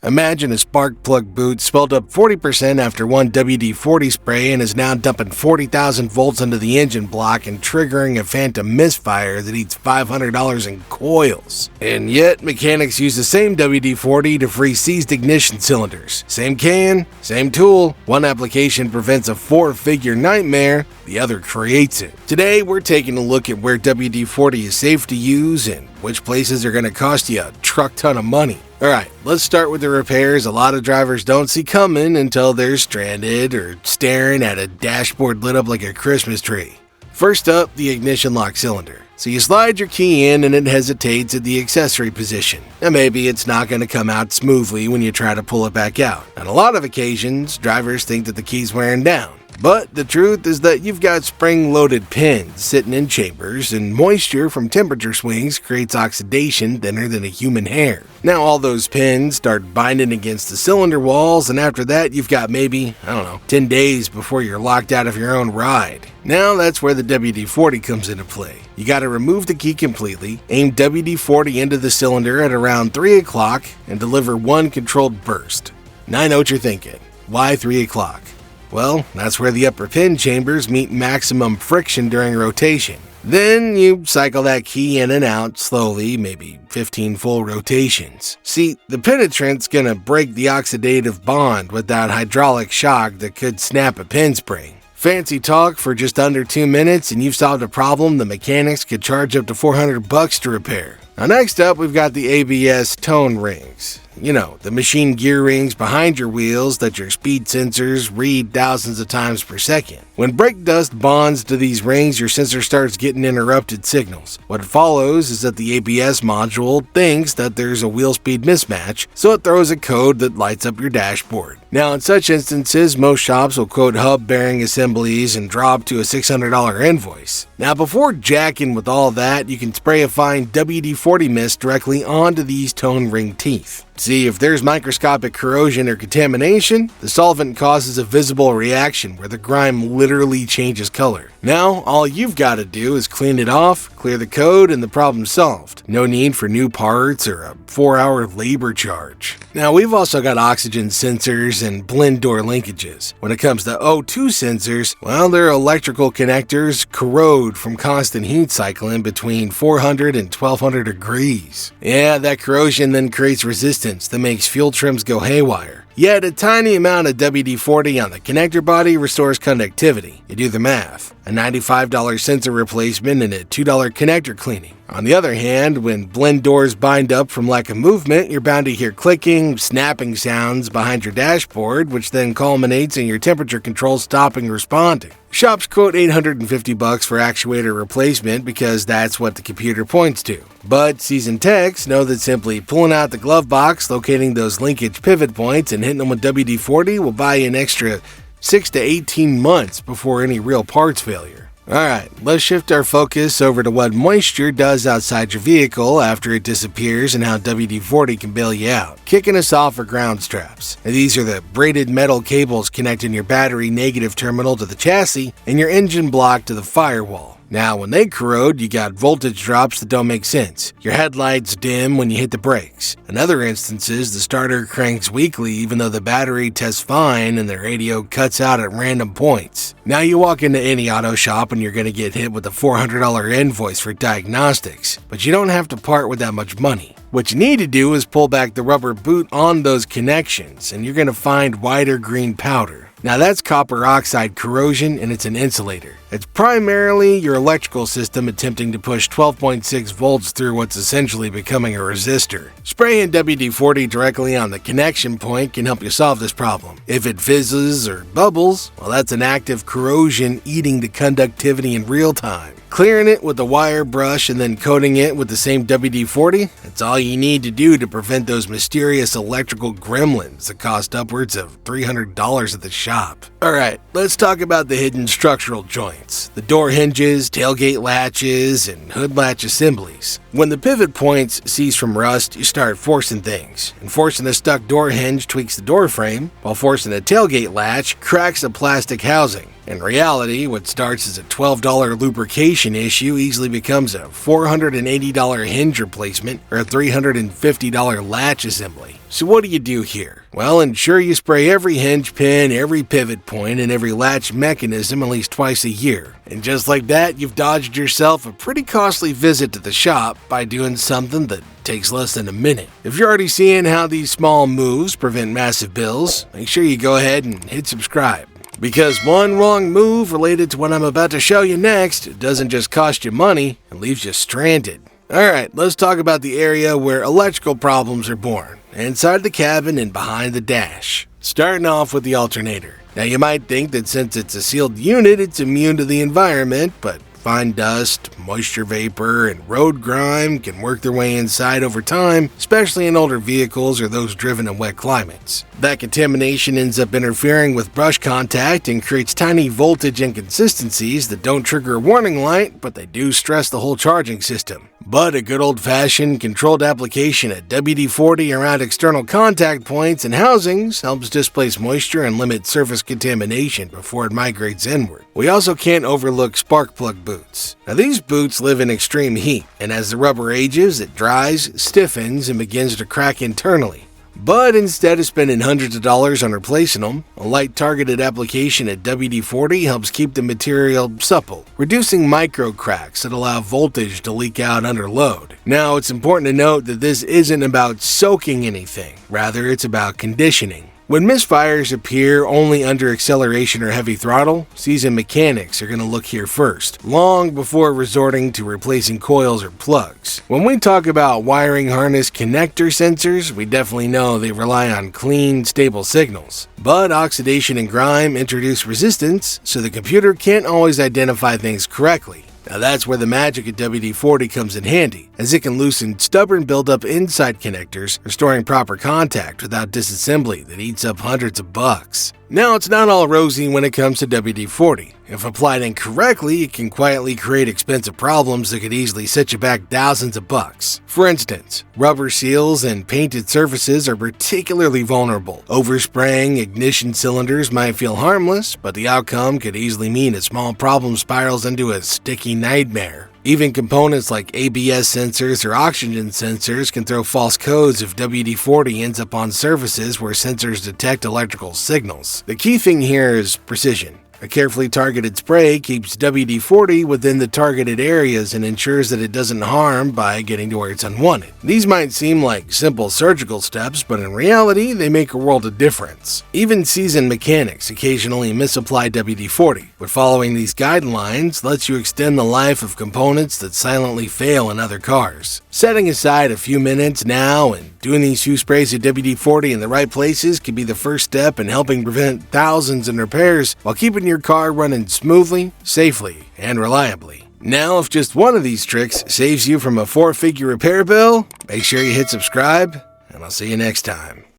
Imagine a spark plug boot swelled up 40% after one WD-40 spray and is now dumping 40,000 volts into the engine block and triggering a phantom misfire that eats $500 in coils. And yet, mechanics use the same WD-40 to free seized ignition cylinders. Same can, same tool. One application prevents a four-figure nightmare, the other creates it. Today, we're taking a look at where WD-40 is safe to use and which places are going to cost you a truck ton of money. Alright, let's start with the repairs a lot of drivers don't see coming until they're stranded or staring at a dashboard lit up like a Christmas tree. First up, the ignition lock cylinder. So you slide your key in and it hesitates at the accessory position. Now maybe it's not going to come out smoothly when you try to pull it back out. On a lot of occasions, drivers think that the key's wearing down. But the truth is that you've got spring-loaded pins sitting in chambers, and moisture from temperature swings creates oxidation thinner than a human hair. Now all those pins start binding against the cylinder walls, and after that you've got maybe, 10 days before you're locked out of your own ride. Now that's where the WD-40 comes into play. You gotta remove the key completely, aim WD-40 into the cylinder at around 3 o'clock, and deliver one controlled burst. Now I know what you're thinking. Why 3 o'clock? Well, that's where the upper pin chambers meet maximum friction during rotation. Then you cycle that key in and out slowly, maybe 15 full rotations. See, the penetrant's gonna break the oxidative bond with that hydraulic shock that could snap a pin spring. Fancy talk for just under 2 minutes and you've solved a problem the mechanics could charge up to $400 to repair. Now next up, we've got the ABS tone rings. You know, the machine gear rings behind your wheels that your speed sensors read thousands of times per second. When brake dust bonds to these rings, your sensor starts getting interrupted signals. What follows is that the ABS module thinks that there's a wheel speed mismatch, so it throws a code that lights up your dashboard. Now, in such instances, most shops will quote hub bearing assemblies and drop to a $600 invoice. Now, before jacking with all that, you can spray a fine WD-40 mist directly onto these tone ring teeth. See, if there's microscopic corrosion or contamination, the solvent causes a visible reaction where the grime literally changes color. Now, all you've got to do is clean it off, clear the code, and the problem's solved. No need for new parts or a 4-hour labor charge. Now, we've also got oxygen sensors and blend door linkages. When it comes to O2 sensors, well, their electrical connectors corrode from constant heat cycling between 400 and 1200 degrees. Yeah, that corrosion then creates resistance that makes fuel trims go haywire. Yet a tiny amount of WD-40 on the connector body restores conductivity. You do the math. A $95 sensor replacement and a $2 connector cleaning. On the other hand, when blend doors bind up from lack of movement, you're bound to hear clicking, snapping sounds behind your dashboard, which then culminates in your temperature control stopping responding. Shops quote $850 for actuator replacement because that's what the computer points to. But seasoned techs know that simply pulling out the glove box, locating those linkage pivot points, and hitting them with WD-40 will buy you an extra 6 to 18 months before any real parts failure. Alright, let's shift our focus over to what moisture does outside your vehicle after it disappears and how WD-40 can bail you out. Kicking us off are ground straps. Now, these are the braided metal cables connecting your battery negative terminal to the chassis and your engine block to the firewall. Now, when they corrode, you got voltage drops that don't make sense. Your headlights dim when you hit the brakes. In other instances, the starter cranks weakly even though the battery tests fine and the radio cuts out at random points. Now you walk into any auto shop and you're going to get hit with a $400 invoice for diagnostics, but you don't have to part with that much money. What you need to do is pull back the rubber boot on those connections and you're going to find wider green powder. Now that's copper oxide corrosion and it's an insulator. It's primarily your electrical system attempting to push 12.6 volts through what's essentially becoming a resistor. Spraying WD-40 directly on the connection point can help you solve this problem. If it fizzes or bubbles, well, that's an active corrosion eating the conductivity in real time. Clearing it with a wire brush and then coating it with the same WD-40, that's all you need to do to prevent those mysterious electrical gremlins that cost upwards of $300 at the shop. Alright, let's talk about the hidden structural joints, the door hinges, tailgate latches, and hood latch assemblies. When the pivot points cease from rust, you start forcing things, and forcing a stuck door hinge tweaks the door frame, while forcing a tailgate latch cracks the plastic housing. In reality, what starts as a $12 lubrication issue easily becomes a $480 hinge replacement or a $350 latch assembly. So what do you do here? Well, ensure you spray every hinge pin, every pivot point, and every latch mechanism at least twice a year. And just like that, you've dodged yourself a pretty costly visit to the shop by doing something that takes less than a minute. If you're already seeing how these small moves prevent massive bills, make sure you go ahead and hit subscribe. Because one wrong move related to what I'm about to show you next doesn't just cost you money, it leaves you stranded. Alright, let's talk about the area where electrical problems are born, inside the cabin and behind the dash. Starting off with the alternator. Now you might think that since it's a sealed unit, it's immune to the environment, but fine dust, moisture vapor, and road grime can work their way inside over time, especially in older vehicles or those driven in wet climates. That contamination ends up interfering with brush contact and creates tiny voltage inconsistencies that don't trigger a warning light, but they do stress the whole charging system. But a good old-fashioned controlled application of WD-40 around external contact points and housings helps displace moisture and limit surface contamination before it migrates inward. We also can't overlook spark plug boots. Now these boots live in extreme heat, and as the rubber ages, it dries, stiffens, and begins to crack internally. But instead of spending hundreds of dollars on replacing them, a light targeted application at WD-40 helps keep the material supple, reducing micro cracks that allow voltage to leak out under load. Now, it's important to note that this isn't about soaking anything, rather it's about conditioning. When misfires appear only under acceleration or heavy throttle, seasoned mechanics are going to look here first, long before resorting to replacing coils or plugs. When we talk about wiring harness connector sensors, we definitely know they rely on clean, stable signals. But oxidation and grime introduce resistance, so the computer can't always identify things correctly. Now that's where the magic of WD-40 comes in handy, as it can loosen stubborn buildup inside connectors, restoring proper contact without disassembly that eats up hundreds of bucks. Now it's not all rosy when it comes to WD-40. If applied incorrectly, it can quietly create expensive problems that could easily set you back thousands of bucks. For instance, rubber seals and painted surfaces are particularly vulnerable. Overspraying ignition cylinders might feel harmless, but the outcome could easily mean a small problem spirals into a sticky nightmare. Even components like ABS sensors or oxygen sensors can throw false codes if WD-40 ends up on surfaces where sensors detect electrical signals. The key thing here is precision. A carefully targeted spray keeps WD-40 within the targeted areas and ensures that it doesn't harm by getting to where it's unwanted. These might seem like simple surgical steps, but in reality, they make a world of difference. Even seasoned mechanics occasionally misapply WD-40, but following these guidelines lets you extend the life of components that silently fail in other cars. Setting aside a few minutes now and doing these few sprays of WD-40 in the right places can be the first step in helping prevent thousands in repairs while keeping your car running smoothly, safely, and reliably. Now, if just one of these tricks saves you from a 4-figure repair bill, make sure you hit subscribe, and I'll see you next time.